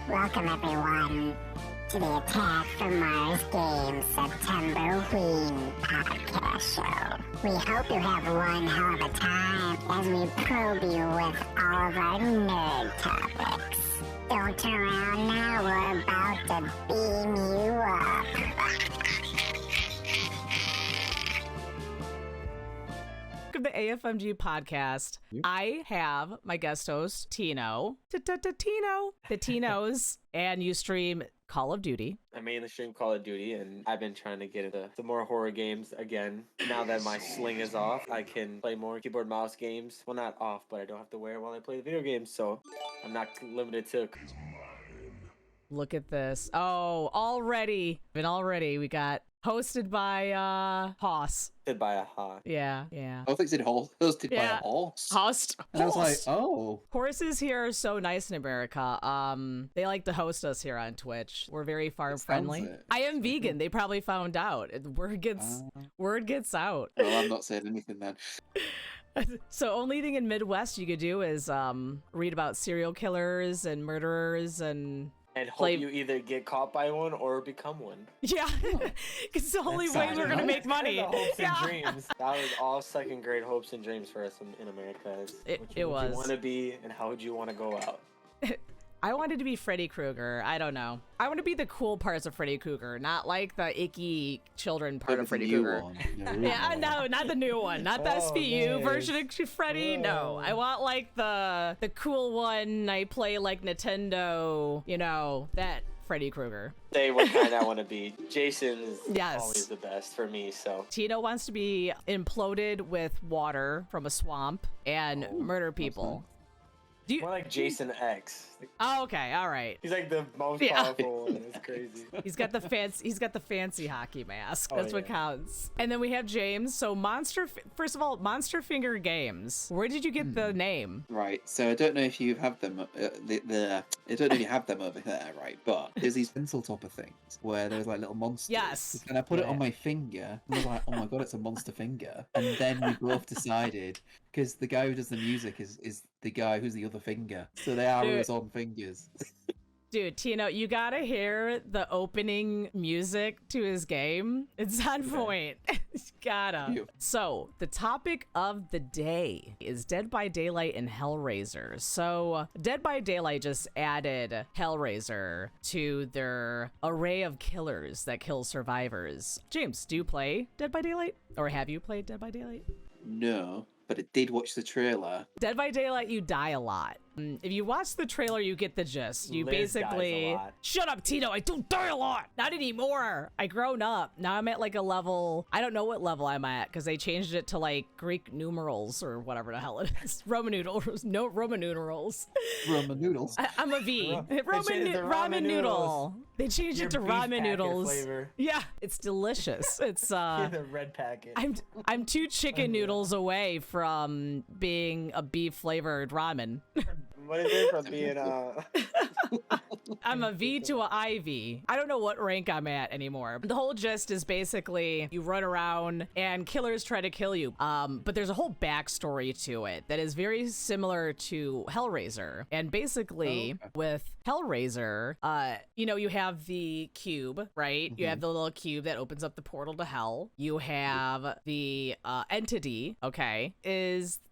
Welcome everyone to the Attack from Mars Games September Ween podcast show. We hope you have one hell of a time as we probe you with all of our nerd topics. Don't turn around now, we're about to beam you up. Welcome to AFMG podcast. I have my guest host, Tino. Tino. The Ttinos. And you stream Call of Duty. I mainly stream Call of Duty, and I've been trying to get into some more horror games again. Now that my sling is off, I can play more keyboard mouse games. Well, not off, but I don't have to wear it while I play the video games, so I'm not limited to... Look at this. Oh, already we got hosted by Hoss. Hosted by a Hoss. Yeah. I think it hosted by a horse. Host. And I was like, oh. Horses here are so nice in America. They like to host us here on Twitch. We're very farm friendly. I am vegan. They probably found out. Word gets out. Well, I'm not saying anything then. So only thing in Midwest you could do is read about serial killers and murderers and hope you either get caught by one or become one. Yeah, it's the only way we're gonna make money. Hopes and dreams. That was all second grade hopes and dreams for us in America. It was. What you want to be and how would you want to go out? I wanted to be Freddy Krueger. I don't know. I want to be the cool parts of Freddy Krueger, not like the icky children part of Freddy Krueger. Yeah, no, not the new one. Not the SVU version of Freddy. No, I want like the cool one. I play like Nintendo, that Freddy Krueger. Say what kind I want to be. Jason is always the best for me, so. Tino wants to be imploded with water from a swamp and murder people. More like Jason X. Oh, okay, all right. He's like the most powerful one. It's crazy. He's got the fancy hockey mask. That's what counts. And then we have James. So first of all, Monster Finger Games. Where did you get the name? Right. So I don't know if you have them. I don't know if you have them over there, right? But there's these pencil topper things where there's like little monsters. Yes. And I put it on my finger. And I was like, oh my god, it's a monster finger. And then we both decided, because the guy who does the music is the guy who's the other finger. So they are his own fingers. Dude, Tino, you gotta hear the opening music to his game. It's on point. You gotta. So, the topic of the day is Dead by Daylight and Hellraiser. So, Dead by Daylight just added Hellraiser to their array of killers that kill survivors. James, do you play Dead by Daylight? Or have you played Dead by Daylight? No, but I did watch the trailer. Dead by Daylight, you die a lot. If you watch the trailer, you get the gist. You Liz basically... dies a lot. Shut up, Tino! I don't die a lot! Not anymore! I grown up. Now I'm at like a level... I don't know what level I'm at, because they changed it to like Greek numerals or whatever the hell it is. Roman numerals. No, Roman numerals. Roman noodles. I'm a V. Ramen noodle. They changed it to ramen noodles. Flavor. Yeah, it's delicious. It's the red packet. I'm 2 chicken noodles away from being a beef flavored ramen. What is it from being I'm a V to a IV. I don't know what rank I'm at anymore. The whole gist is basically you run around and killers try to kill you. But there's a whole backstory to it that is very similar to Hellraiser. And basically with Hellraiser, you have the cube, right? You have the little cube that opens up the portal to hell. You have the entity, I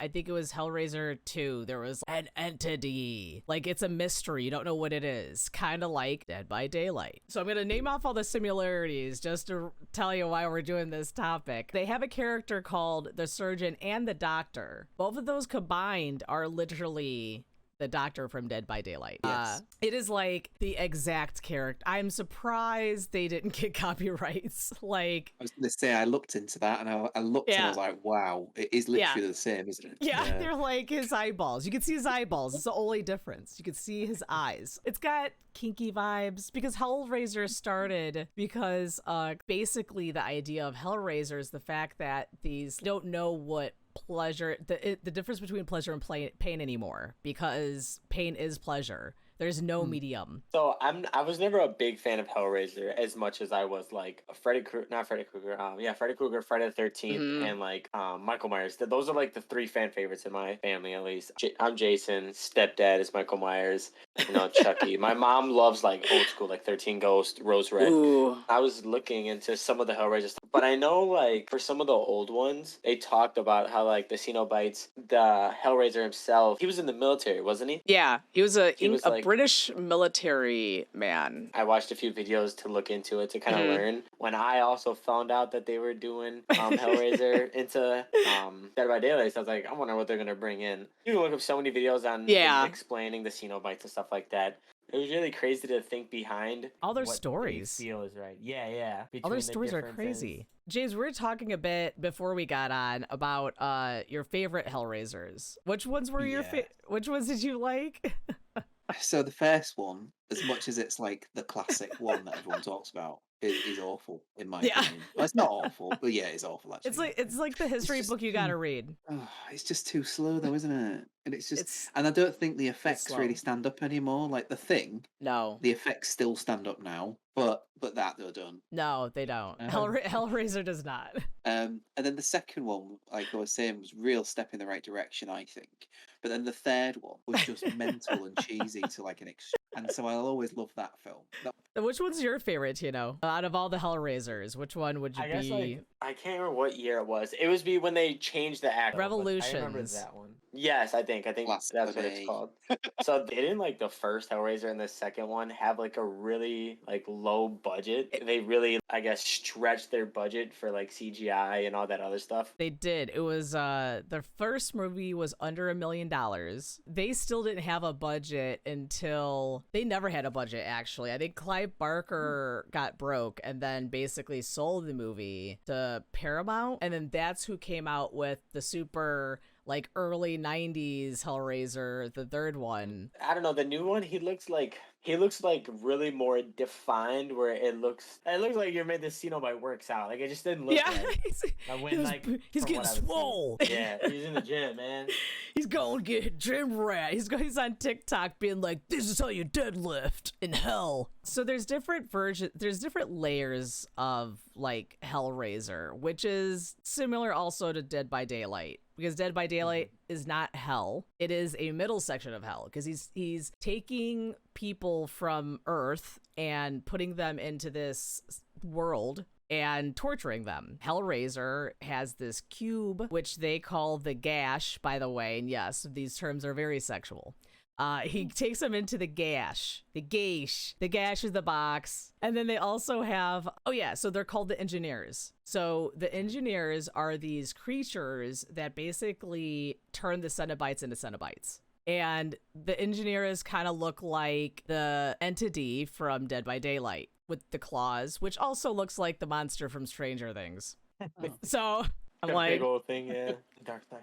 think it was Hellraiser 2. There was an entity. Like, it's a mystery. You don't know what it is. Kind of like Dead by Daylight. So I'm going to name off all the similarities just to tell you why we're doing this topic. They have a character called the Surgeon and the Doctor. Both of those combined are literally the Doctor from Dead by Daylight. Yes. It is like the exact character. I'm surprised they didn't get copyrights. Like, I was going to say, I looked into that and I looked and I was like, wow, it is literally the same, isn't it? Yeah, they're like his eyeballs. You can see his eyeballs. It's the only difference. You can see his eyes. It's got kinky vibes because Hellraiser started because basically the idea of Hellraiser is the fact that these don't know what pleasure, the difference between pleasure and pain anymore, because pain is pleasure. There's no medium. So I was never a big fan of Hellraiser as much as I was like Freddy Krueger, Freddy Krueger, Friday the 13th, and like Michael Myers. Those are like the three fan favorites in my family, at least. I'm Jason. Stepdad is Michael Myers. Chucky. My mom loves like old school, like 13 Ghost, Rose Red. Ooh. I was looking into some of the Hellraiser stuff, but I know like for some of the old ones, they talked about how like the Cenobites, the Hellraiser himself, he was in the military, wasn't he? Yeah, he was a like, British military man. I watched a few videos to look into it to kind of learn. When I also found out that they were doing Hellraiser into Dead by Daylight, so I was like, I wonder what they're gonna bring in. You can look up so many videos on explaining the Cenobites and stuff like that. It was really crazy to think behind all their stories. Feel is right. Yeah. All their stories are crazy. James, we were talking a bit before we got on about your favorite Hellraisers. Which ones were your which ones did you like? So the first one, as much as it's like the classic one that everyone talks about, is awful in my opinion. Well, it's not awful, but yeah, it's awful actually. It's like the history book you gotta read. Oh, it's just too slow though, isn't it? And it's just, and I don't think the effects really stand up anymore. Like the Thing, no, the effects still stand up now, but that they're done. No, they don't. Hellraiser does not. And then the second one, like I was saying, was real step in the right direction, I think. But then the third one was just mental and cheesy to like an extreme. And so I'll always love that film. Which one's your favorite, out of all the Hellraisers? Which one would you be? Guess, like, I can't remember what year it was. It was when they changed the actor. Revolutions. I remember that one. Yes, I think that's what it's called. So didn't like the first Hellraiser and the second one have like a really like low budget? They really, I guess, stretched their budget for like CGI and all that other stuff. They did. It was the first movie was under $1 million. They still didn't have a budget until they never had a budget actually. I think Clive Barker got broke and then basically sold the movie to Paramount, and then that's who came out with the super like early 90s Hellraiser, the third one. I don't know, the new one, he looks like really more defined, where it looks like you're made this Cenobite works out. Like it just didn't look right. He's getting swole. Yeah, he's in the gym, man. He's going to get gym rat. He's on TikTok being like, this is how you deadlift in hell. So there's different layers of like Hellraiser, which is similar also to Dead by Daylight. Because Dead by Daylight is not hell. It is a middle section of hell, because he's taking people from Earth and putting them into this world and torturing them. Hellraiser has this cube, which they call the gash, by the way. And yes, these terms are very sexual. He takes them into the gash. The gash is the box. And then they also have, so they're called the engineers. So the engineers are these creatures that basically turn the Centibites into Centibites. And the engineers kind of look like the entity from Dead by Daylight with the claws, which also looks like the monster from Stranger Things. So I'm like, big old thing, yeah. Dark side.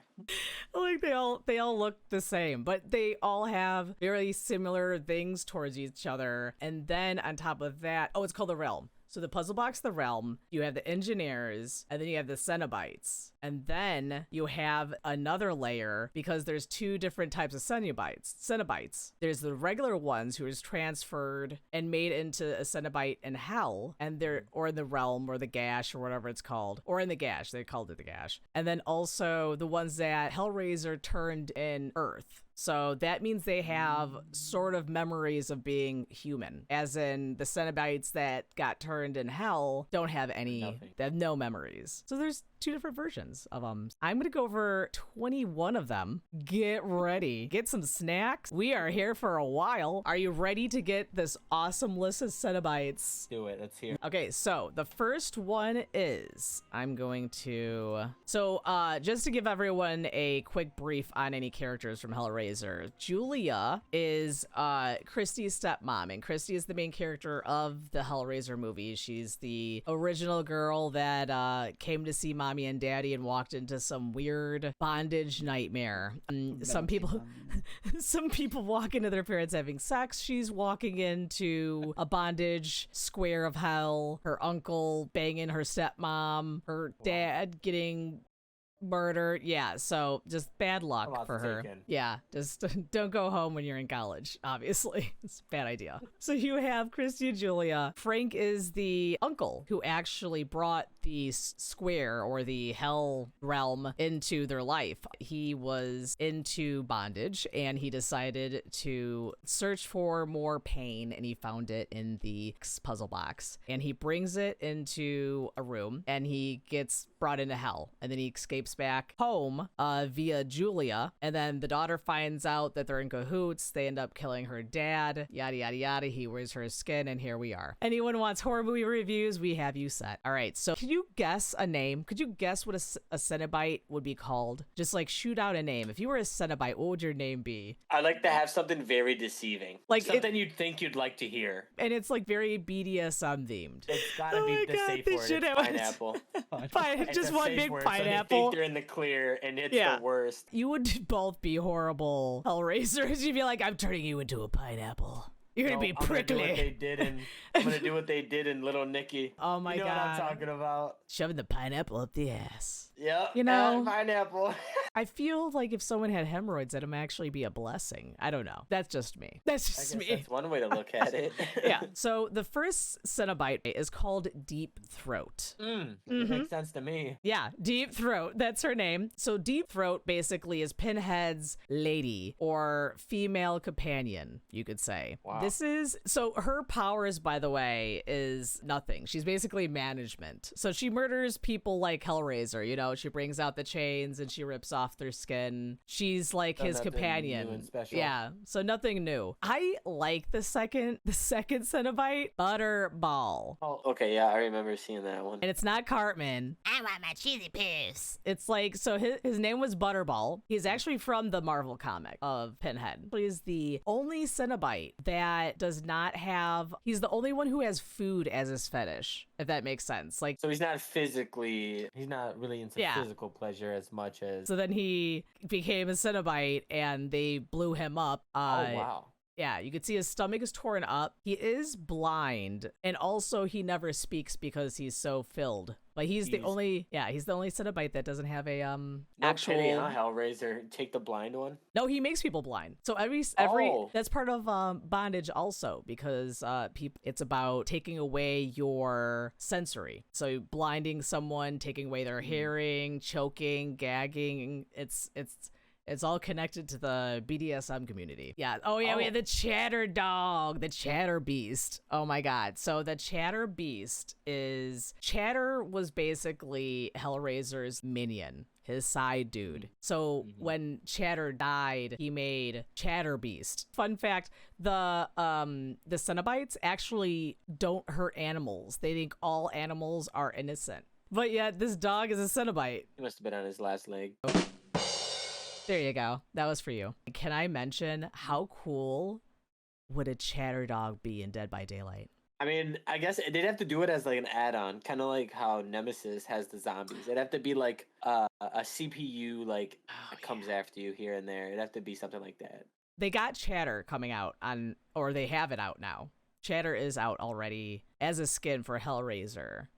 Like they all look the same, but they all have very similar things towards each other. And then on top of that, it's called the Realm. So the puzzle box, the Realm, you have the engineers, and then you have the Cenobites. And then you have another layer, because there's two different types of Cenobites. There's the regular ones who is transferred and made into a Cenobite in hell, or in the Realm, or the gash, or whatever it's called. Or in the gash, they called it the gash. And then also the ones that Hellraiser turned in Earth. So that means they have sort of memories of being human, as in the Cenobites that got turned in hell don't have any, they have no memories. So there's two different versions of them. I'm going to go over 21 of them. Get ready. Get some snacks. We are here for a while. Are you ready to get this awesome list of Cenobites? Do it. Let's hear. Okay, so the first one is, just to give everyone a quick brief on any characters from Hellraiser, Julia is Christy's stepmom, and Christy is the main character of the Hellraiser movie. She's the original girl that came to see mommy and daddy and walked into some weird bondage nightmare. Some people walk into their parents having sex. She's walking into a bondage square of hell. Her uncle banging her stepmom. Her dad getting murder. Yeah, so just bad luck A lot for to her. take in. Yeah, just don't go home when you're in college, obviously. It's a bad idea. So you have Christy and Julia. Frank is the uncle who actually brought the square or the hell realm into their life. He was into bondage and he decided to search for more pain, and he found it in the puzzle box. And he brings it into a room and he gets brought into hell, and then he escapes back home via Julia, and then the daughter finds out that they're in cahoots. They end up killing her dad, yada yada yada. He wears her skin, and here we are. Anyone wants horror movie reviews, we have you set. All right, so can you guess a name? Could you guess what a Cenobite would be called? Just like shoot out a name. If you were a Cenobite, what would your name be? I like to have something very deceiving, Like something you'd think you'd like to hear. And it's like very BDSM themed. It's gotta Oh be my the God, safe they word. should It's have it. pineapple. It's Just a one safe big word, pineapple. So they think they're in the clear, and it's Yeah. the worst. You would both be horrible Hellraisers. You'd be like, I'm turning you into a pineapple. You're gonna No, be I'm gonna do what prickly. they did in. I'm gonna do what they did in Little Nicky. Oh my you know God. what I'm talking about. Shoving the pineapple up the ass. Yep. You know- pineapple. I feel like if someone had hemorrhoids, that'd actually be a blessing. I don't know. That's just me. That's I just guess me. that's one way to look at it. Yeah. So the first Cenobite is called Deep Throat. It Mm-hmm. makes sense to me. Yeah, Deep Throat. That's her name. So Deep Throat basically is Pinhead's lady or female companion, you could say. Wow. So her powers, by the way, is nothing. She's basically management. So she murders people like Hellraiser, you know, she brings out the chains and she rips off their skin. She's like So his nothing companion. new and special. Yeah, so nothing new. I like the second Cenobite, Butterball. Oh, okay. Yeah, I remember seeing that one. And it's not Cartman. I want my cheesy piece. It's like, so his name was Butterball. He's actually from the Marvel comic of Pinhead. He's the only Cenobite that does not have, he's the only one who has food as his fetish, if that makes sense. Like, So he's not really into Yeah. physical pleasure as much as. so then he became a Cenobite and they blew him up. Oh wow. Yeah, you could see his stomach is torn up. He is blind, and also he never speaks because he's so filled. But he's the Jeez. only Cenobite that doesn't have a No actual. pity, huh, Hellraiser? Take the blind one. No, he makes people blind. So every Oh. that's part of bondage also, because it's about taking away your sensory. So blinding someone, taking away their hearing, choking, gagging. It's all connected to the BDSM community. Yeah. Oh, yeah. We Oh. have the Chatter Dog, the Chatter Beast. Oh, my God. So the Chatter Beast Chatter was basically Hellraiser's minion, his side dude. So when Chatter died, he made Chatter Beast. Fun fact, the Cenobites actually don't hurt animals. They think all animals are innocent. But yet this dog is a Cenobite. He must have been on his last leg. There you go. That was for you. Can I mention how cool would a Chatter Dog be in Dead by Daylight? I mean, I guess they'd have to do it as like an add-on, kind of like how Nemesis has the zombies. It'd have to be like a CPU like that comes after you here and there. It'd have to be something like that. They got Chatter coming out or they have it out now. Chatter is out already as a skin for Hellraiser.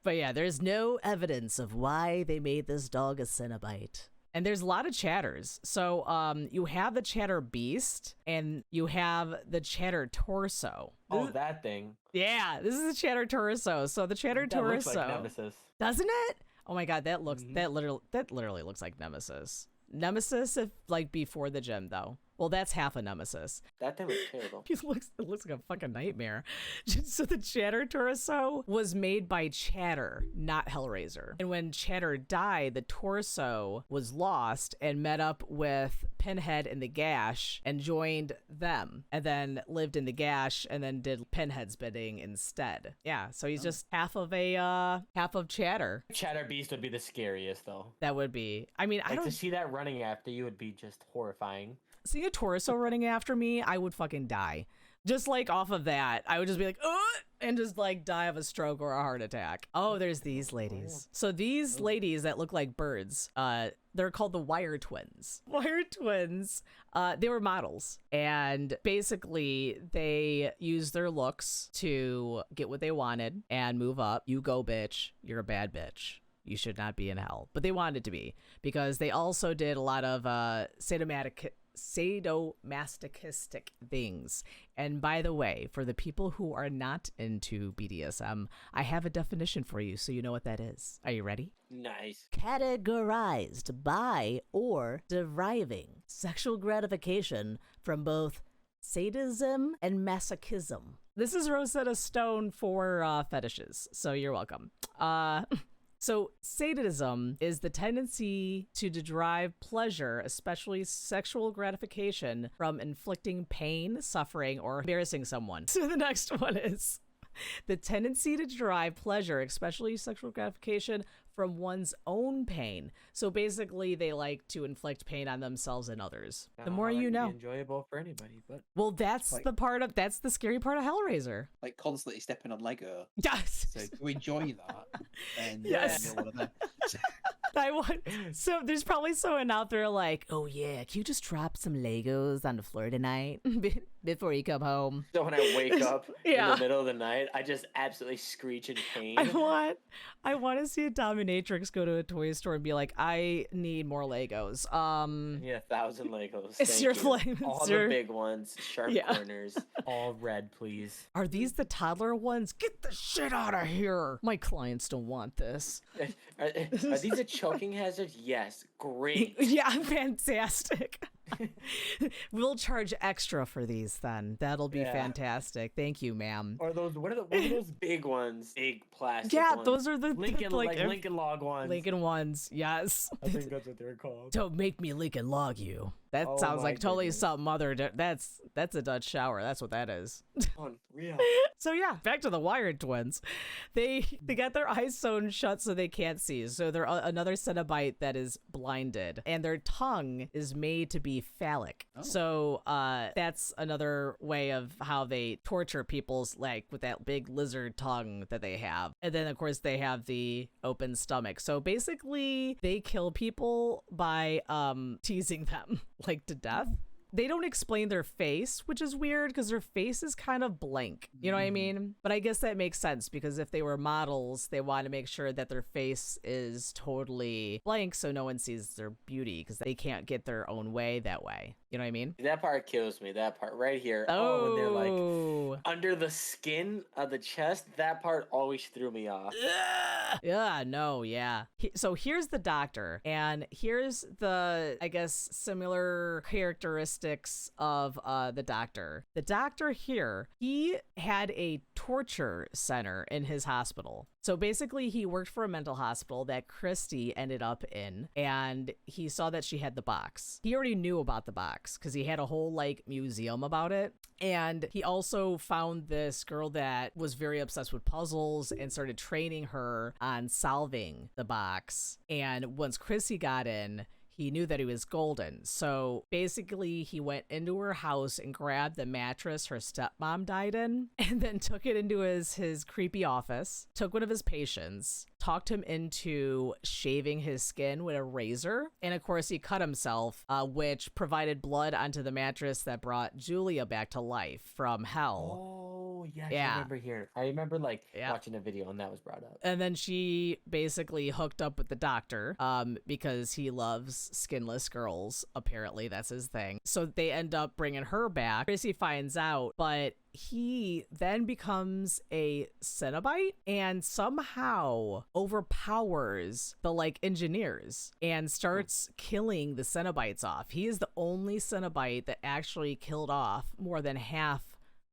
But yeah, there's no evidence of why they made this dog a Cenobite. And there's a lot of chatters. So you have the Chatter Beast and you have the Chatter Torso. That thing. Yeah, this is the Chatter Torso. So the Chatter That looks Torso, like Nemesis. doesn't it? Oh my God, that literally looks like Nemesis. Nemesis, if like before the gym though. Well, that's half a Nemesis. That thing was terrible. It looks like a fucking nightmare. So the Chatter Torso was made by Chatter, not Hellraiser. And when Chatter died, the torso was lost and met up with Pinhead in the Gash and joined them, and then lived in the Gash and then did Pinhead's bidding instead. Yeah, so he's just half of Chatter. Chatter Beast would be the scariest though. That would be. I mean, I Like don't to see that running after you would be just horrifying. see a torso running after me, I would fucking die. Just like off of that, I would just be like, ugh, and just like die of a stroke or a heart attack. Oh, there's these ladies. So these ladies that look like birds, they're called the Wire Twins. Wire Twins, they were models. And basically they used their looks to get what they wanted and move up. You go, bitch. You're a bad bitch. You should not be in hell. But they wanted to be, because they also did a lot of sadomasochistic things. And by the way, for the people who are not into BDSM, I have a definition for you so you know what that is. Are you ready? Nice. Categorized by or deriving sexual gratification from both sadism and masochism. This is Rosetta Stone for fetishes, so you're welcome. So sadism is the tendency to derive pleasure, especially sexual gratification, from inflicting pain, suffering, or embarrassing someone. So the next one is the tendency to derive pleasure, especially sexual gratification, from one's own pain. So basically, they like to inflict pain on themselves and others. The more you know. Enjoyable for anybody, but Well, that's Like- that's the scary part of Hellraiser. Like constantly stepping on Lego. Yes. So to enjoy that, and Yes. you're one of them. So there's probably someone out there like, oh yeah, can you just drop some Legos on the floor tonight before you come home? so when I wake up in Yeah. the middle of the night, I just absolutely screech in pain. I want to see a dominatrix go to a toy store and be like, I need more Legos. Yeah, 1,000 Legos. It's Thank your you. flame. All It's the your- big ones, sharp Yeah. corners, all red, please. Are these the toddler ones? Get the shit out of here. My clients don't want this. Are these a choking hazard? Yes, great. Yeah, fantastic. We'll charge extra for these then. That'll be Yeah. fantastic. Thank you, ma'am. Or those? What are those big ones? Big plastic. Yeah, ones. those are the Lincoln, like Lincoln Log ones. Lincoln ones. Yes. I think that's what they're called. Don't make me Lincoln log you. That Oh sounds my like totally goodness. something other. That's a Dutch shower. That's what that is. Unreal. So yeah, back to the Wired twins. They got their eyes sewn shut so they can't see. So they're another Cenobite that is blinded, and their tongue is made to be phallic. Oh. So that's another way of how they torture people's, like with that big lizard tongue that they have. And then of course they have the open stomach. So basically they kill people by teasing them like to death. They don't explain their face, which is weird because their face is kind of blank. You know what I mean? But I guess that makes sense because if they were models, they want to make sure that their face is totally blank so no one sees their beauty because they can't get their own way that way. You know what I mean? That part kills me. That part right here. Oh, when they're like under the skin of the chest, that part always threw me off. Yeah, no, yeah. So here's the doctor, and here's the, I guess, similar characteristics of the doctor. The doctor here, he had a torture center in his hospital. So basically, he worked for a mental hospital that Christy ended up in, and he saw that she had the box. He already knew about the box because he had a whole like museum about it. And he also found this girl that was very obsessed with puzzles and started training her on solving the box. And once Chrissy got in, he knew that he was golden. So basically, he went into her house and grabbed the mattress her stepmom died in, and then took it into his creepy office, took one of his patients, talked him into shaving his skin with a razor. And of course, he cut himself, which provided blood onto the mattress that brought Julia back to life from hell. Oh, yes, Yeah. I remember here. I remember like Yeah. watching a video and that was brought up. And then she basically hooked up with the doctor because he loves skinless girls. Apparently, that's his thing. So they end up bringing her back. Chrissy finds out, but he then becomes a Cenobite and somehow overpowers the like engineers and starts killing the Cenobites off. He is the only Cenobite that actually killed off more than half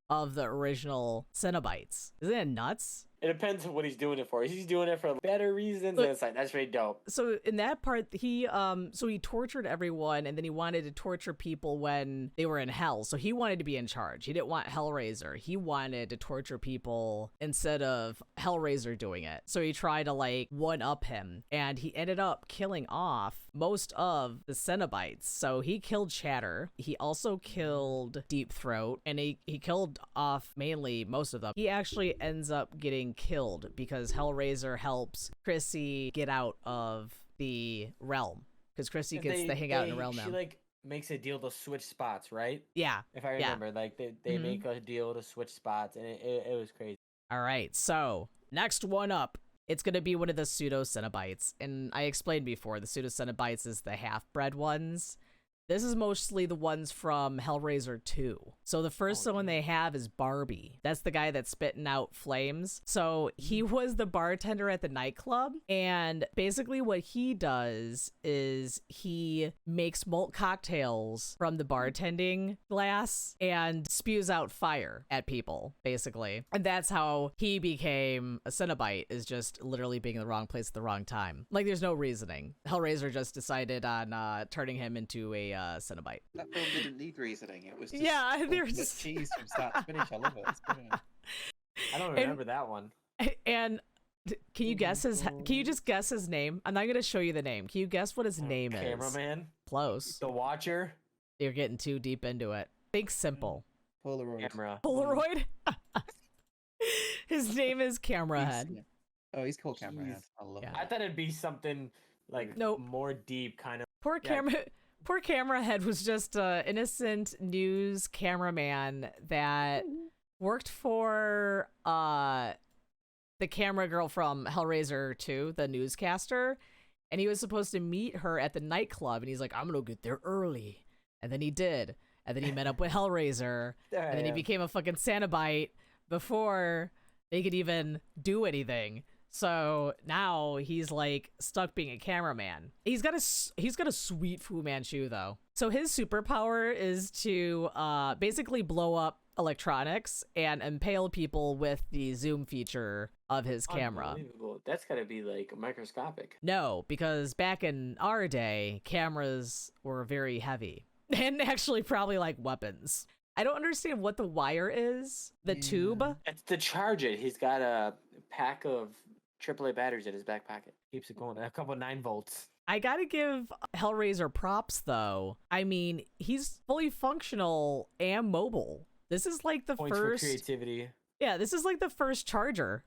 of the original Cenobites. Isn't it nuts? It depends on what he's doing it for. If he's doing it for better reasons, then it's like, that's really dope. So in that part, he tortured everyone, and then he wanted to torture people when they were in hell. So he wanted to be in charge. He didn't want Hellraiser. He wanted to torture people instead of Hellraiser doing it. So he tried to like one up him, and he ended up killing off most of the Cenobites. So he killed Chatter. He also killed Deep Throat, and he killed off mainly most of them. He actually ends up getting killed because Hellraiser helps Chrissy get out of the realm because Chrissy gets to hang out in the realm now. She like makes a deal to switch spots, right? Yeah. If I Yeah. remember, like they Mhm. make a deal to switch spots, and it was crazy. All right. So next one up It's going to be one of the pseudo-Centibites. And I explained before, the pseudo-Centibites is the half-bred ones. This is mostly the ones from Hellraiser 2. So the first one they have is Barbie. That's the guy that's spitting out flames. So he was the bartender at the nightclub. And basically what he does is he makes malt cocktails from the bartending glass and spews out fire at people, basically. And that's how he became a Cenobite, is just literally being in the wrong place at the wrong time. Like, there's no reasoning. Hellraiser just decided on turning him into a Cenobite. That film didn't need reasoning. It was just there's cheese from start to finish. I love it. It's brilliant. I don't remember that one. And can you guess his? Can you just guess his name? I'm not gonna show you the name. Can you guess what his name is? Cameraman. Close. The Watcher. You're getting too deep into it. Think simple. Polaroid. Camera. Polaroid. His name is Camerahead. Oh, he's called Camerahead. Jeez. I love Yeah. it. I thought it'd be something like Nope. more deep, kind of. Poor Camerahead was just an innocent news cameraman that worked for the camera girl from Hellraiser 2, the newscaster, and he was supposed to meet her at the nightclub, and he's like, I'm gonna get there early. And then he did. And then he met up with Hellraiser, and then he became a fucking Cenobite before they could even do anything. So now he's like stuck being a cameraman. He's got a sweet Fu Manchu though. So his superpower is to basically blow up electronics and impale people with the zoom feature of his camera. Unbelievable. That's gotta be like microscopic. No, because back in our day, cameras were very heavy and actually probably like weapons. I don't understand what the wire is. The tube. It's to charge it. He's got a pack of AAA batteries in his back pocket. Keeps it going. A couple 9 volts. I gotta give Hellraiser props though. I mean, he's fully functional and mobile. This is like the Points first for creativity. Yeah, this is like the first charger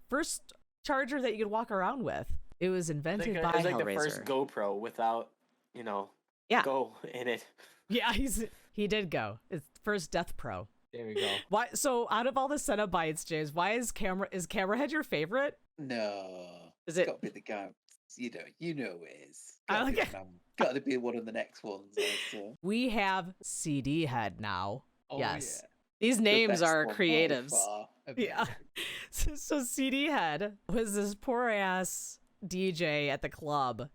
that you could walk around with. It was invented by It was like Hellraiser. the first GoPro without, Yeah. go in it. Yeah, he did go. It's first Death Pro. There we go. Why? So out of all the Cenobites, James, why is Camerahead your favorite? No. Is it? Got to be the guy. You know it is. I like it. Got to be one of the next ones. Also. We have CD Head now. Oh, Yes. Yeah. These The names best are one by creatives. far. Yeah. So CD Head was this poor ass DJ at the club,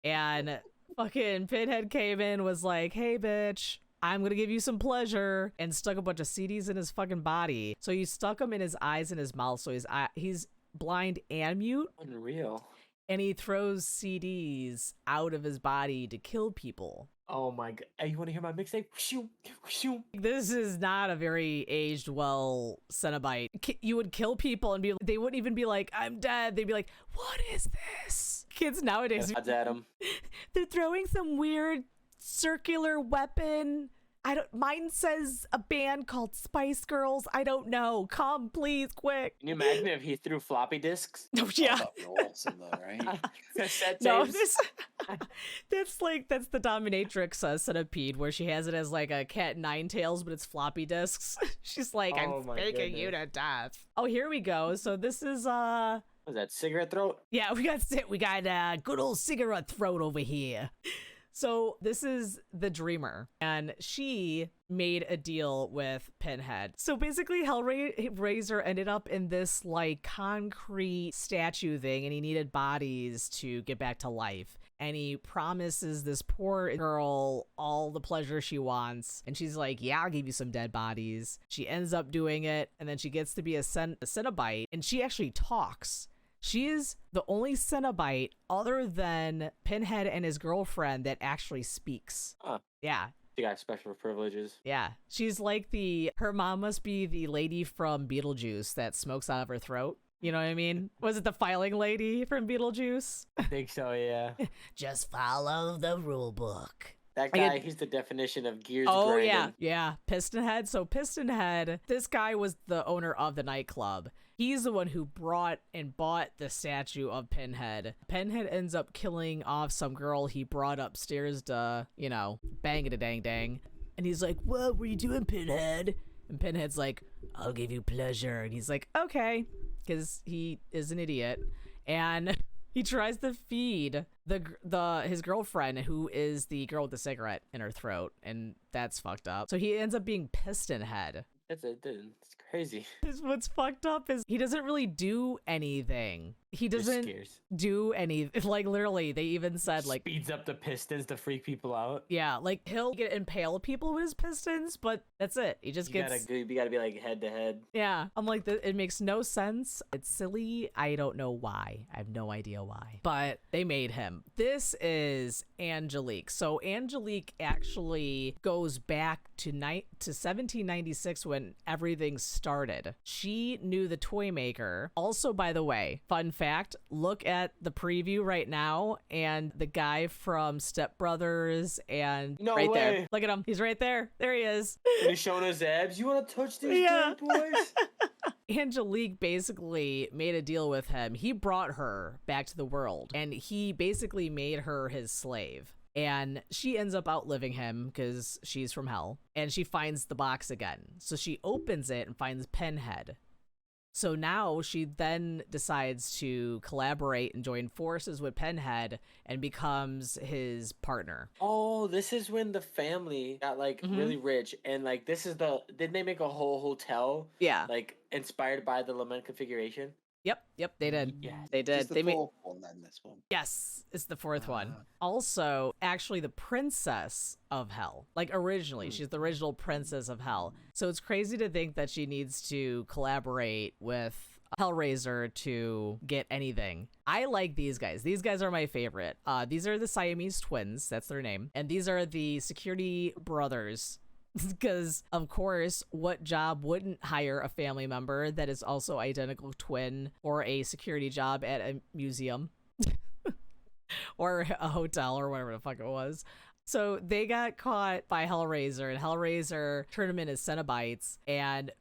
and fucking Pinhead came in, was like, hey bitch, I'm gonna give you some pleasure, and stuck a bunch of CDs in his fucking body. So he stuck them in his eyes and his mouth, so he's blind and mute, Unreal. and he throws CDs out of his body to kill people. Oh my god. Hey, you want to hear my mixtape? Shoo, shoo. This is not a very aged well Cenobite. You would kill people and they wouldn't even be like, I'm dead. They'd be like, what is this? Kids nowadays, Odds at him. they're throwing some weird circular weapon. Mine says a band called Spice Girls. I don't know. Come, please, quick. Can you imagine if he threw floppy disks? No, yeah. That'd be awesome, though, right? Cassette No, tapes? that's the dominatrix centipede, where she has it as like a cat 9 tails, but it's floppy disks. She's like, Oh I'm my faking you to goodness. death. Oh, here we go. So this is What was that, cigarette throat? yeah, we got good old cigarette throat over here. So this is the Dreamer, and she made a deal with Pinhead. So basically Hellraiser ended up in this like concrete statue thing, and he needed bodies to get back to life. And he promises this poor girl all the pleasure she wants. And she's like, yeah, I'll give you some dead bodies. She ends up doing it, and then she gets to be a Cenobite, and she actually talks. She is the only Cenobite other than Pinhead and his girlfriend that actually speaks. Huh. Yeah. She got special privileges. Yeah. She's like her mom must be the lady from Beetlejuice that smokes out of her throat. You know what I mean? Was it the filing lady from Beetlejuice? I think so, yeah. Just follow the rule book. That guy, he's the definition of gears Oh, grinding. yeah. Pistonhead. So Pistonhead, this guy was the owner of the nightclub. He's the one who bought the statue of Pinhead. Pinhead ends up killing off some girl he brought upstairs to, bang it a dang dang. And he's like, what were you doing, Pinhead? And Pinhead's like, I'll give you pleasure. And he's like, okay, because he is an idiot. and he tries to feed his girlfriend, who is the girl with the cigarette in her throat, and that's fucked up. So he ends up being Piston Head. It's crazy. What's fucked up is he doesn't really do anything. He doesn't do any, like, literally, they even said, like, speeds up the pistons to freak people out. Yeah, like, he'll impale people with his pistons, but that's it. He just you gotta be like head to head. Yeah, I'm like, it makes no sense. It's silly. I don't know why. I have no idea why, but they made him. This is Angelique. So Angelique actually goes back to 1796 when everything started. She knew the toy maker. Also, by the way, fun fact, look at the preview right now, and the guy from Step Brothers, and there, look at him, he's right there he is. And he's showing his abs. You want to touch these damn toys? Angelique basically made a deal with him. He brought her back to the world, and he basically made her his slave. And she ends up outliving him because she's from hell, and she finds the box again. So she opens it and finds Pinhead. So now she then decides to collaborate and join forces with Pinhead and becomes his partner. Oh, this is when the family got like really rich, and like didn't they make a whole hotel? Yeah. Like inspired by the Lament configuration? Yep, they did. Yeah, they did. They made fourth one then, this one. Yes, it's the fourth one. Also, actually, the princess of hell. Like originally, she's the original princess of hell. So it's crazy to think that she needs to collaborate with Hellraiser to get anything. I like these guys. These guys are my favorite. These are the Siamese twins. That's their name. And these are the security brothers. Because, of course, what job wouldn't hire a family member that is also identical twin for a security job at a museum or a hotel or whatever the fuck it was? So they got caught by Hellraiser, and Hellraiser turned them into Centibites, and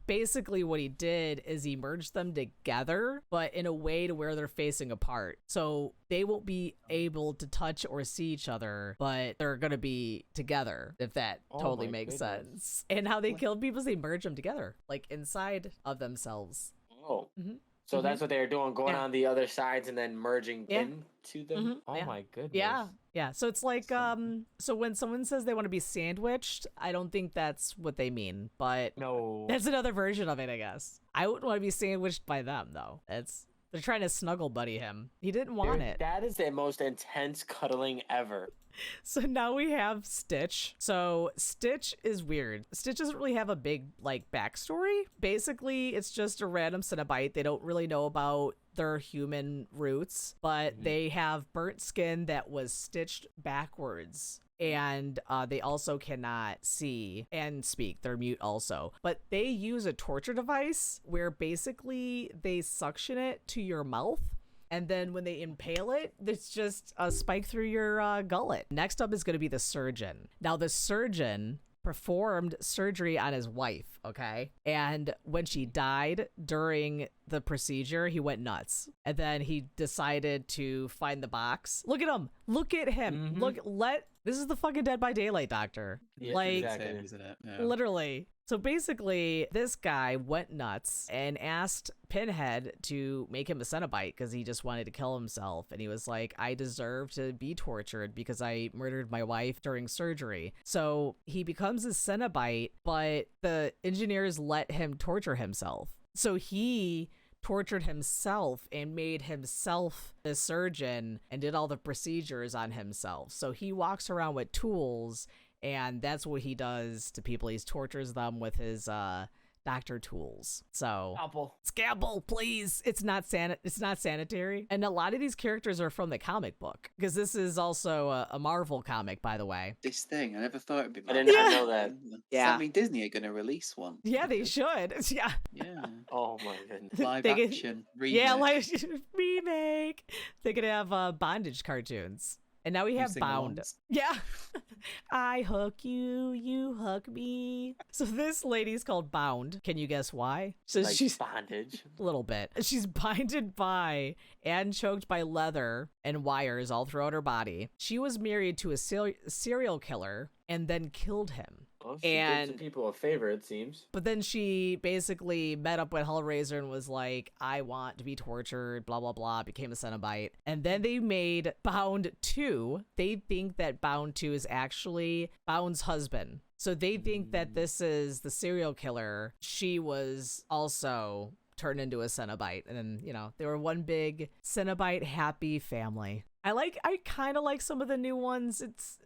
basically what he did is he merged them together, but in a way to where they're facing apart. So they won't be able to touch or see each other, but they're going to be together, if that totally makes sense. And how they killed people is they merge them together, like inside of themselves. Oh. So that's what they're doing, going on the other sides and then merging into them? Oh my goodness. Yeah. So it's like, so when someone says they want to be sandwiched, I don't think that's what they mean, but no, that's another version of it, I guess. I wouldn't want to be sandwiched by them, though. They're trying to snuggle buddy him. He didn't want it. That is the most intense cuddling ever. So now we have Stitch. So Stitch is weird. Stitch doesn't really have a big, like, backstory. Basically, it's just a random Cenobite. They don't really know about their human roots, but they have burnt skin that was stitched backwards. And they also cannot see and speak. They're mute also. But they use a torture device where basically they suction it to your mouth. And then when they impale it, it's just a spike through your gullet. Next up is going to be the surgeon. Now, the surgeon performed surgery on his wife, okay? And when she died during the procedure, he went nuts. And then he decided to find the box. Look at him. Look at him. This is the fucking Dead by Daylight doctor. Yeah, like, exactly. Isn't it? Yeah. Literally. So basically, this guy went nuts and asked Pinhead to make him a Cenobite because he just wanted to kill himself. And he was like, I deserve to be tortured because I murdered my wife during surgery. So he becomes a Cenobite, but the engineers let him torture himself. So he tortured himself and made himself a surgeon and did all the procedures on himself. So he walks around with tools, and that's what he does to people. He tortures them with his doctor tools. So scalpel, please. It's not sanitary. And a lot of these characters are from the comic book, because this is also a Marvel comic, by the way. This thing, I never thought it'd be. I did not know that. Yeah. Does that mean Disney are going to release one? Yeah, they should. Yeah. Yeah. Oh my goodness. Live They could- action remake. Yeah, like remake. They could have bondage cartoons. And now we have Bound. sing-alongs. Yeah. I hook you, you hook me. So this lady's called Bound. Can you guess why? So Like she's bondage. a little bit. She's binded by and choked by leather and wires all throughout her body. She was married to a serial killer and then killed him. Well, she did some people a favor, it seems. But then she basically met up with Hellraiser and was like, I want to be tortured, blah, blah, blah, became a Cenobite. And then they made Bound 2. They think that Bound 2 is actually Bound's husband. So they think that this is the serial killer. She was also turned into a Cenobite. And then, you know, they were one big Cenobite happy family. I kind of like some of the new ones. It's,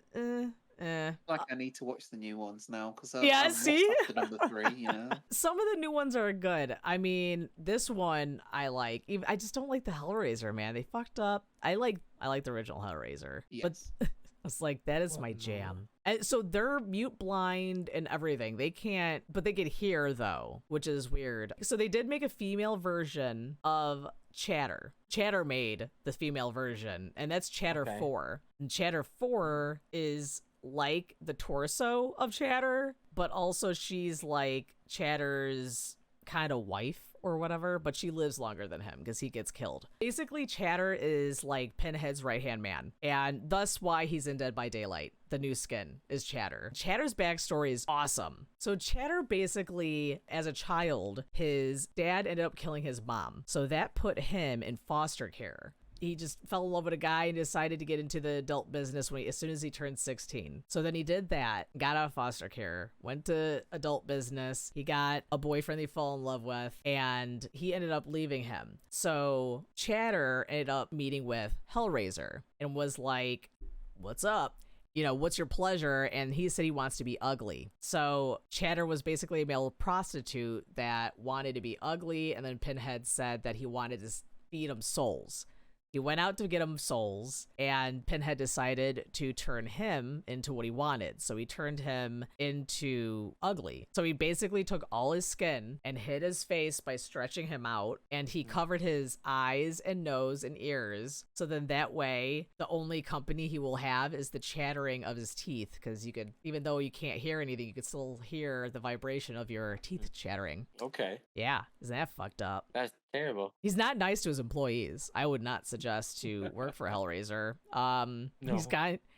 Like I need to watch the new ones now because Yeah, I'm see? lost after number 3, you know. Some of the new ones are good. I mean, this one I like. I just don't like the Hellraiser, man. They fucked up. I like the original Hellraiser. Yes. But it's like, that is my jam. And so they're mute blind and everything. They can't, but they could hear though, which is weird. So they did make a female version of Chatter. Chatter made the female version, and that's Chatter 4. And Chatter 4 is like the torso of Chatter, but also she's like Chatter's kind of wife or whatever, but she lives longer than him because he gets killed. Basically, Chatter is like Pinhead's right-hand man, and thus why he's in Dead by Daylight. The new skin is Chatter. Chatter's backstory is awesome. So Chatter basically, as a child, his dad ended up killing his mom. So that put him in foster care. He just fell in love with a guy and decided to get into the adult business as soon as he turned 16. So then he did that, got out of foster care, went to adult business. He got a boyfriend he fell in love with, and he ended up leaving him. So Chatter ended up meeting with Hellraiser and was like, what's up? You know, what's your pleasure? And he said he wants to be ugly. So Chatter was basically a male prostitute that wanted to be ugly, and then Pinhead said that he wanted to feed him souls. He went out to get him souls, and Pinhead decided to turn him into what he wanted. So he turned him into ugly. So he basically took all his skin and hid his face by stretching him out, and he covered his eyes and nose and ears. So then that way, the only company he will have is the chattering of his teeth, because you could, even though you can't hear anything, you could still hear the vibration of your teeth chattering. Okay. Yeah, isn't that fucked up? That's terrible. He's not nice to his employees. I would not suggest to work for Hellraiser. No.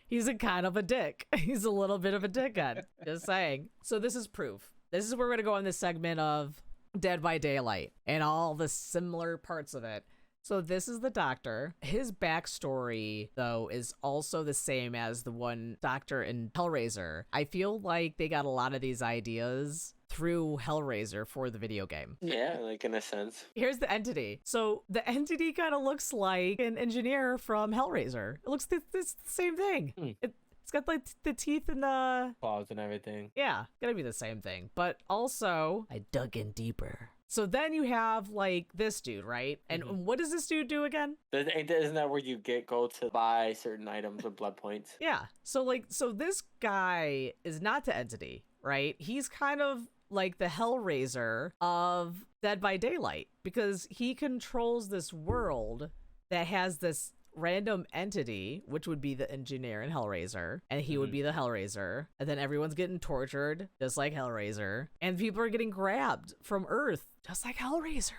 He's a kind of a dick. He's a little bit of a dickhead. Just saying. So this is proof. This is where we're gonna go on this segment of Dead by Daylight and all the similar parts of it. So this is the doctor. His backstory, though, is also the same as the one doctor in Hellraiser. I feel like they got a lot of these ideas through Hellraiser for the video game. Yeah, like in a sense. Here's the entity. So the entity kind of looks like an engineer from Hellraiser. It looks it's the same thing. It's got like the teeth and the claws and everything. Yeah, gonna be the same thing. But also, I dug in deeper. So then you have like this dude, right? And what does this dude do again? Isn't that where you go to buy certain items with blood points? Yeah. So this guy is not the entity, right? He's kind of like the Hellraiser of Dead by Daylight, because he controls this world that has this random entity, which would be the engineer in Hellraiser, and he would be the Hellraiser, and then everyone's getting tortured just like Hellraiser, and people are getting grabbed from Earth just like Hellraiser.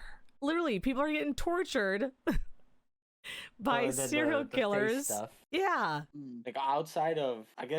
Literally, people are getting tortured by serial killers. Stuff. Yeah. Like outside of like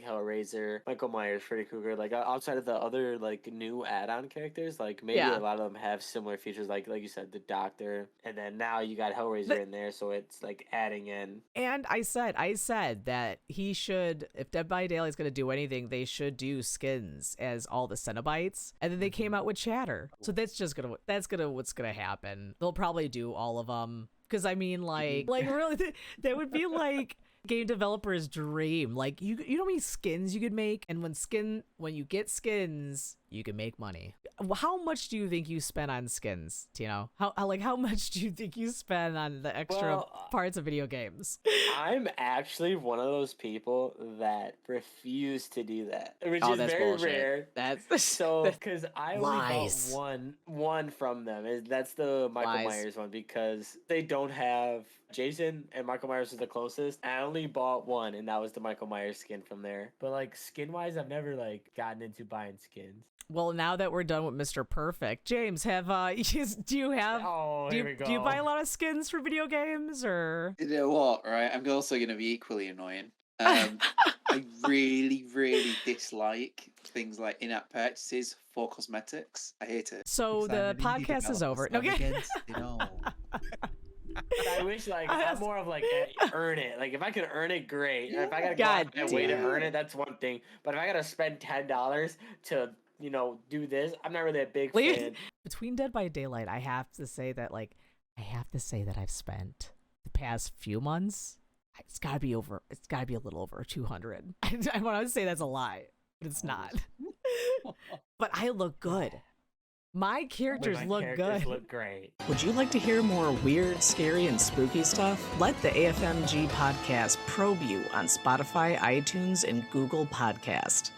Hellraiser, Michael Myers, Freddy Krueger, like outside of the other like new add-on characters, like maybe a lot of them have similar features, like you said, the Doctor, and then now you got Hellraiser in there, so it's like adding in. And I said that he should, if Dead by Daylight is gonna do anything, they should do skins as all the Cenobites, and then they came out with Chatter, so what's gonna happen. They'll probably do all of them. Because I mean, like really, that would be like game developers' dream. Like you know how many skins you could make, and when you get skins, you can make money. How much do you think you spend on skins, Tino? How much do you think you spend on the extra parts of video games? I'm actually one of those people that refuse to do that, which is very bullshit. Rare. That's so because I only bought one from them. That's the Michael Myers one, because they don't have Jason, and Michael Myers is the closest. I only bought one, and that was the Michael Myers skin from there. But like skin wise, I've never like gotten into buying skins. Well, now that we're done with Mr. Perfect, James, do you buy a lot of skins for video games, or? You know what, right? I'm also going to be equally annoying. I really, really dislike things like in-app purchases for cosmetics. I hate it. So Because I'm the an indie podcast is over. developer, so I'm Okay. against it all. I wish I'm more of like earn it. Like if I could earn it, great. And if I gotta go God out my way to damn. earn it, that's one thing. But if I gotta spend $10 to do this, I'm not really a big fan. Between Dead by Daylight, I have to say that I've spent the past few months. It's gotta be a little over 200. I want to say that's a lie, but it's not. But I look good. My characters look good. Look great. Would you like to hear more weird, scary, and spooky stuff? Let the AFMG podcast probe you on Spotify, iTunes, and Google Podcast.